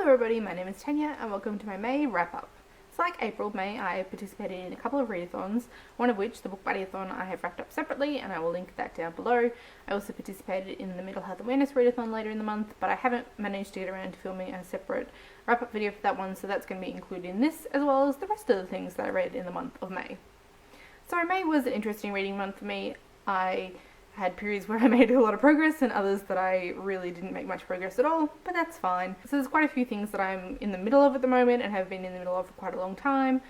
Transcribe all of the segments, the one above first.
everybody, my name is Tanya and welcome to my May wrap-up. So like April, May I participated in a couple of readathons, one of which, the Book Buddy-a-thon, I have wrapped up separately and I will link that down below. I also participated in the Mental Health Awareness Readathon later in the month, but I haven't managed to get around to filming a separate wrap-up video for that one, so that's going to be included in this, as well as the rest of the things that I read in the month of May. So May was an interesting reading month for me. I had periods where I made a lot of progress and others that I really didn't make much progress at all, but that's fine. So there's quite a few things that I'm in the middle of at the moment and have been in the middle of for quite a long time,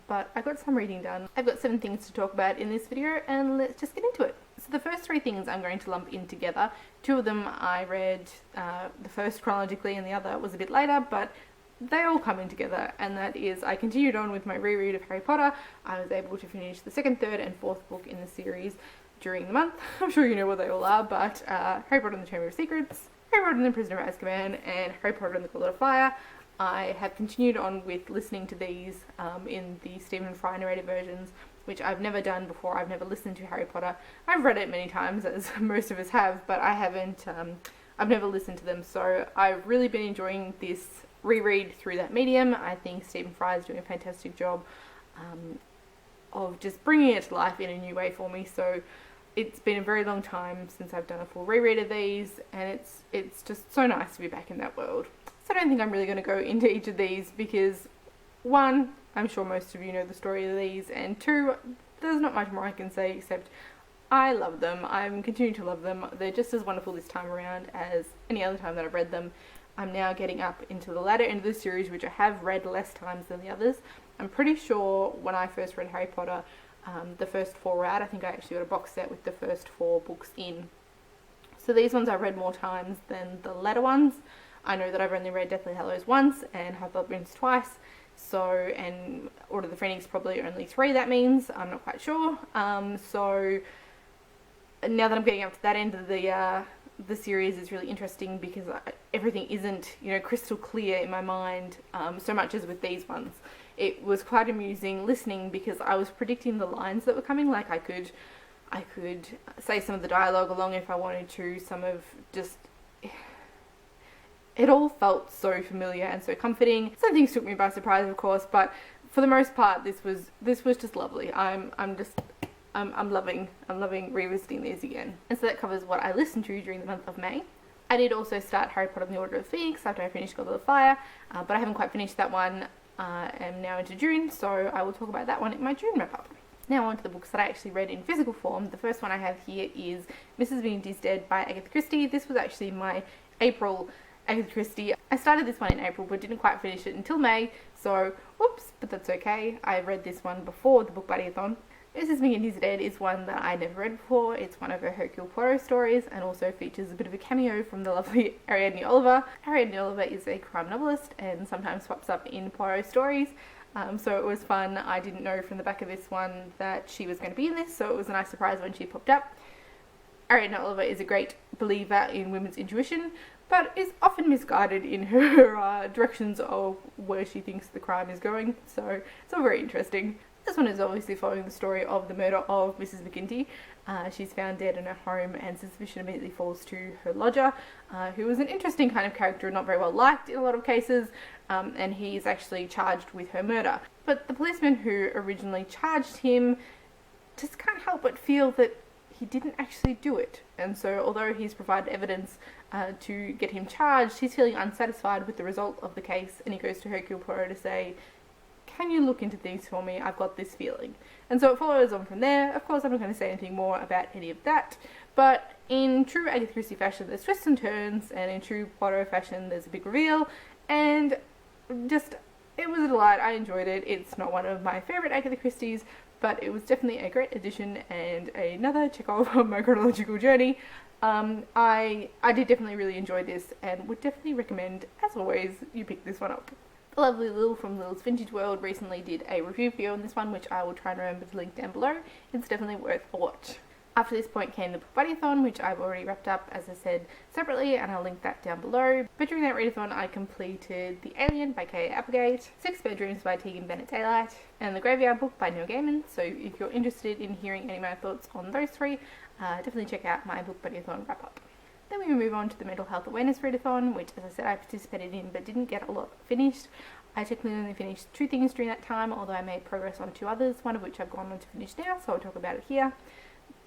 but I got some reading done. I've got 7 things to talk about in this video and let's just get into it. So the first 3 things I'm going to lump in together. 2 of them I read the first chronologically and the other was a bit later, but they all come in together, and that is I continued on with my reread of Harry Potter. I was able to finish the 2nd, 3rd and 4th book in the series during the month. I'm sure you know what they all are, but Harry Potter and the Chamber of Secrets, Harry Potter and the Prisoner of Azkaban, and Harry Potter and the Goblet of Fire. I have continued on with listening to these in the Stephen Fry narrated versions, which I've never done before. I've never listened to Harry Potter. I've read it many times, as most of us have, but I haven't, I've never listened to them, so I've really been enjoying this reread through that medium. I think Stephen Fry is doing a fantastic job of just bringing it to life in a new way for me. So it's been a very long time since I've done a full reread of these, and it's just so nice to be back in that world. So I don't think I'm really going to go into each of these because 1, I'm sure most of you know the story of these, and 2, there's not much more I can say except I love them. I'm continuing to love them. They're just as wonderful this time around as any other time that I've read them. I'm now getting up into the latter end of the series, which I have read less times than the others. I'm pretty sure when I first read Harry Potter, the first 4 were out. I think I actually got a box set with the first 4 books in. So these ones I've read more times than the latter ones. I know that I've only read Deathly Hallows once and Half-Blood Prince twice. So, and Order of the Phoenix probably only 3, that means. I'm not quite sure. So now that I'm getting up to that end of the series, is really interesting because everything isn't, you know, crystal clear in my mind so much as with these ones. It was quite amusing listening because I was predicting the lines that were coming. Like I could say some of the dialogue along if I wanted to. Some of just, it all felt so familiar and so comforting. Some things took me by surprise, of course, but for the most part, this was just lovely. I'm loving revisiting these again. And so that covers what I listened to during the month of May. I did also start Harry Potter and the Order of the Phoenix after I finished Goblet of Fire, but I haven't quite finished that one. I'm now into June, so I will talk about that one in my June wrap-up. Now on to the books that I actually read in physical form. The first one I have here is Mrs. McGinty's Dead by Agatha Christie. This was actually my April Agatha Christie. I started this one in April but didn't quite finish it until May, so whoops, but that's okay. I read this one before the Book Buddy-a-thon. Mrs. McGinty's Dead is one that I never read before. It's one of her Hercule Poirot stories and also features a bit of a cameo from the lovely Ariadne Oliver. Ariadne Oliver is a crime novelist and sometimes pops up in Poirot stories, so it was fun. I didn't know from the back of this one that she was going to be in this, so it was a nice surprise when she popped up. Ariadne Oliver is a great believer in women's intuition, but is often misguided in her directions of where she thinks the crime is going, so it's all very interesting. This one is obviously following the story of the murder of Mrs. McGinty. She's found dead in her home and suspicion immediately falls to her lodger, who was an interesting kind of character, not very well liked in a lot of cases, and he is actually charged with her murder. But the policeman who originally charged him just can't help but feel that he didn't actually do it. And so although he's provided evidence to get him charged, he's feeling unsatisfied with the result of the case, and he goes to Hercule Poirot to say, can you look into things for me? I've got this feeling. And so it follows on from there. Of course, I'm not going to say anything more about any of that, but in true Agatha Christie fashion, there's twists and turns, and in true Poirot fashion, there's a big reveal, and just, it was a delight. I enjoyed it. It's not one of my favourite Agatha Christies, but it was definitely a great addition and another check off on my chronological journey. I did definitely really enjoy this and would definitely recommend, as always, you pick this one up. The lovely Lil from Lil's Vintage World recently did a review video on this one, which I will try and remember to link down below. It's definitely worth a watch. After this point came the Book Buddy-a-thon, which I've already wrapped up, as I said, separately, and I'll link that down below. But during that readathon, I completed The Alien by K.A. Applegate, 6 Bedrooms by Tegan Bennett Daylight, and The Graveyard Book by Neil Gaiman. So if you're interested in hearing any of my thoughts on those 3, definitely check out my Book Buddy-a-thon wrap-up. Then we move on to the Mental Health Awareness Readathon, which, as I said, I participated in but didn't get a lot finished. I technically only finished 2 things during that time, although I made progress on 2 others, one of which I've gone on to finish now, so I'll talk about it here.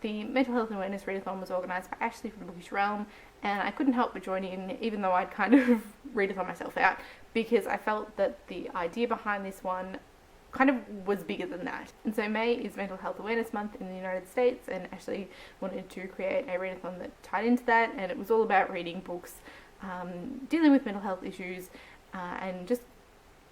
The Mental Health Awareness Readathon was organised by Ashley from Bookish Realm, and I couldn't help but join in, even though I'd kind of readathon myself out, because I felt that the idea behind this one kind of was bigger than that. And so May is Mental Health Awareness Month in the United States, and Ashley wanted to create a readathon that tied into that, and it was all about reading books dealing with mental health issues and just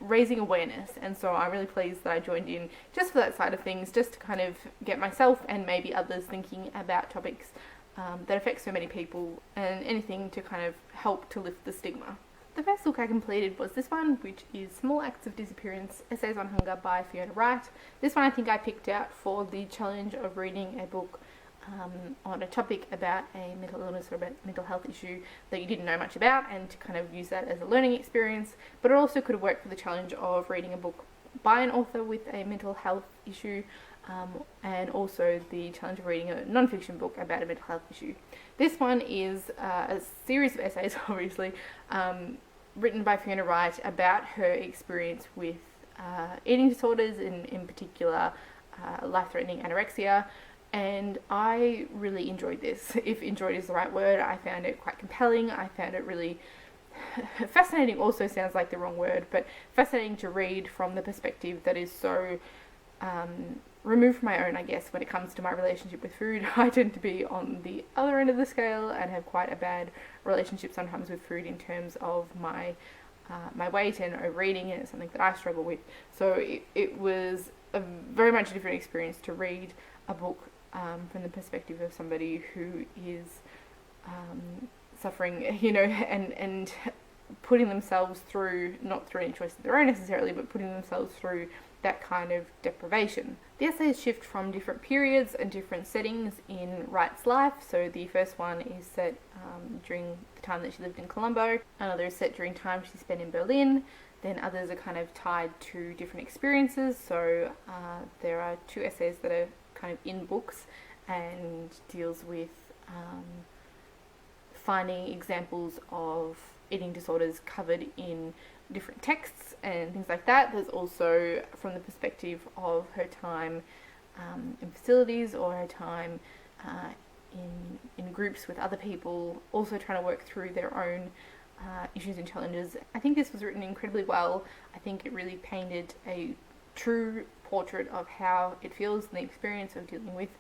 raising awareness. And so I'm really pleased that I joined in just for that side of things, just to kind of get myself and maybe others thinking about topics that affect so many people, and anything to kind of help to lift the stigma. The first book I completed was this one, which is Small Acts of Disappearance, Essays on Hunger by Fiona Wright. This one I think I picked out for the challenge of reading a book on a topic about a mental illness or a mental health issue that you didn't know much about, and to kind of use that as a learning experience. But it also could have worked for the challenge of reading a book by an author with a mental health issue, and also the challenge of reading a non-fiction book about a mental health issue. This one is a series of essays, obviously, written by Fiona Wright about her experience with eating disorders, in particular life-threatening anorexia. And I really enjoyed this. If enjoyed is the right word, I found it quite compelling. I found it really fascinating. Also sounds like the wrong word, but fascinating to read from the perspective that is so removed from my own, I guess, when it comes to my relationship with food. I tend to be on the other end of the scale and have quite a bad relationship sometimes with food in terms of my weight and overeating, and it's something that I struggle with. So it was a very much a different experience to read a book from the perspective of somebody who is suffering, and putting themselves through, not through any choice of their own necessarily, but putting themselves through that kind of deprivation. The essays shift from different periods and different settings in Wright's life. So the first one is set during the time that she lived in Colombo, another is set during time she spent in Berlin, then others are kind of tied to different experiences. So there are 2 essays that are kind of in books and deals with finding examples of eating disorders covered in different texts and things like that. There's also from the perspective of her time in facilities, or her time in groups with other people, also trying to work through their own issues and challenges. I think this was written incredibly well. I think it really painted a true portrait of how it feels and the experience of dealing with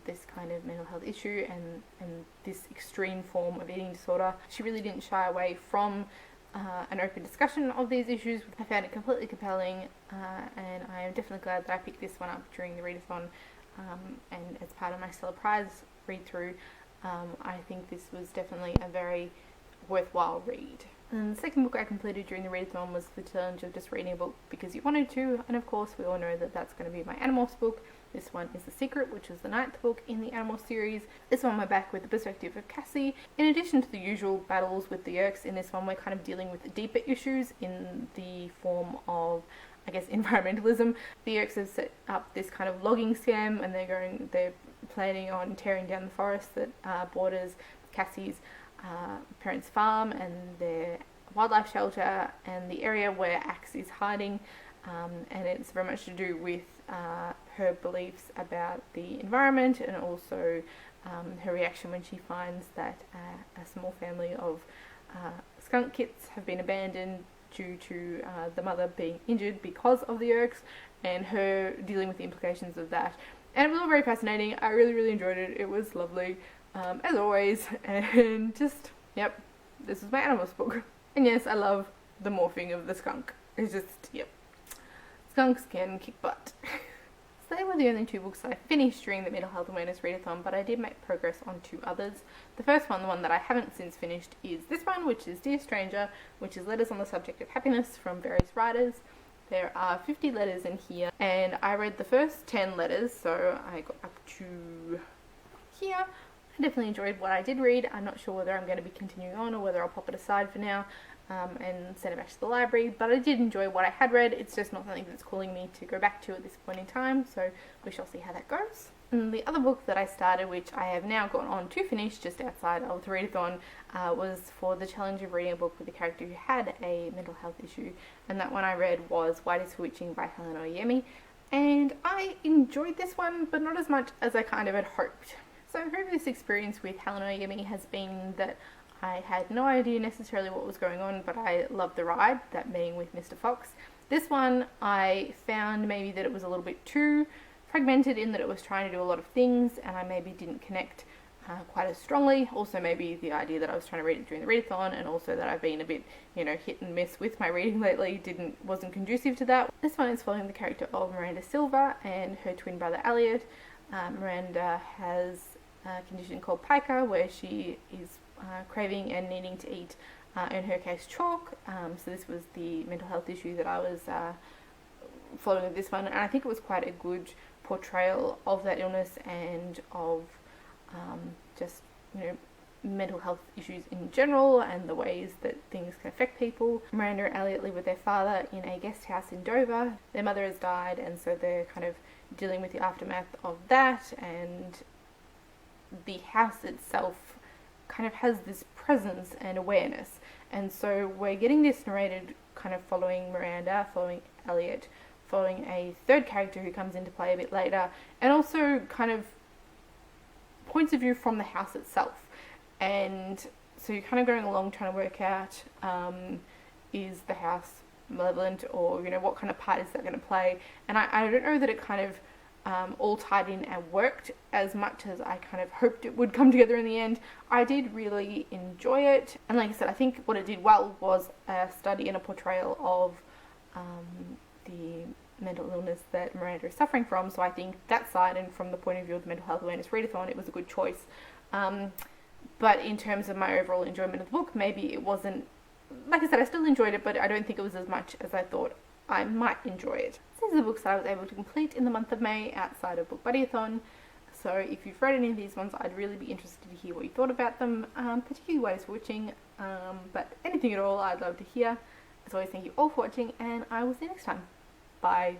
this kind of mental health issue and this extreme form of eating disorder. She really didn't shy away from an open discussion of these issues. I found it completely compelling, and I am definitely glad that I picked this one up during the readathon, and as part of my Stella Prize read through. I think this was definitely a very worthwhile read. And the second book I completed during the readathon was the challenge of just reading a book because you wanted to, and of course we all know that that's going to be my Animorphs book. This one is The Secret, which is the 9th book in the Animorphs series. This one we're back with the perspective of Cassie. In addition to the usual battles with the Yerks, in this one we're kind of dealing with the deeper issues in the form of, I guess, environmentalism. The Yerks have set up this kind of logging scam, and they're planning on tearing down the forest that borders Cassie's parents' farm and their wildlife shelter and the area where Axe is hiding, and it's very much to do with her beliefs about the environment, and also her reaction when she finds that a small family of skunk kits have been abandoned due to the mother being injured because of the Yerks, and her dealing with the implications of that. And it was all very fascinating. I really, really enjoyed it. It was lovely, as always, and just, yep, this is my Animorphs book. And yes, I love the morphing of the skunk. It's just, yep, skunks can kick butt. So they were the only 2 books that I finished during the Mental Health Awareness Readathon, but I did make progress on 2 others. The first one, the one that I haven't since finished, is this one, which is Dear Stranger, which is letters on the subject of happiness from various writers. There are 50 letters in here, and I read the first 10 letters, so I got up to here. I definitely enjoyed what I did read. I'm not sure whether I'm going to be continuing on or whether I'll pop it aside for now and send it back to the library, but I did enjoy what I had read. It's just not something that's calling me to go back to at this point in time, so we shall see how that goes. And the other book that I started, which I have now gone on to finish just outside of the readathon, was for the challenge of reading a book with a character who had a mental health issue, and that one I read was White is for Witching by Helen Oyemi, and I enjoyed this one, but not as much as I kind of had hoped. So previous experience with Helen Oyemi has been that I had no idea necessarily what was going on, but I loved the ride, that being with Mr. Fox. This one I found maybe that it was a little bit too fragmented in that it was trying to do a lot of things, and I maybe didn't connect quite as strongly. Also maybe the idea that I was trying to read it during the readathon, and also that I've been a bit, hit and miss with my reading lately, wasn't conducive to that. This one is following the character of Miranda Silva and her twin brother Elliot. Miranda has a condition called pica, where she is craving and needing to eat, in her case, chalk. So this was the mental health issue that I was following with this one, and I think it was quite a good portrayal of that illness and of just mental health issues in general and the ways that things can affect people. Miranda and Elliot live with their father in a guest house in Dover. Their mother has died, and so they're kind of dealing with the aftermath of that, and the house itself kind of has this presence and awareness, and so we're getting this narrated kind of following Miranda, following Elliot, following a third character who comes into play a bit later, and also kind of points of view from the house itself. And so you're kind of going along trying to work out, is the house malevolent, or what kind of part is that going to play? And I don't know that it kind of all tied in and worked as much as I kind of hoped it would come together in the end. I did really enjoy it, and like I said, I think what it did well was a study and a portrayal of the mental illness that Miranda is suffering from. So I think that side, and from the point of view of the Mental Health Awareness Readathon, it was a good choice. But in terms of my overall enjoyment of the book, maybe it wasn't, like I said, I still enjoyed it, but I don't think it was as much as I thought I might enjoy it. These are the books that I was able to complete in the month of May outside of Book Buddyathon. So if you've read any of these ones, I'd really be interested to hear what you thought about them, particularly White is for Witching, but anything at all I'd love to hear. As always, thank you all for watching, and I will see you next time. Bye.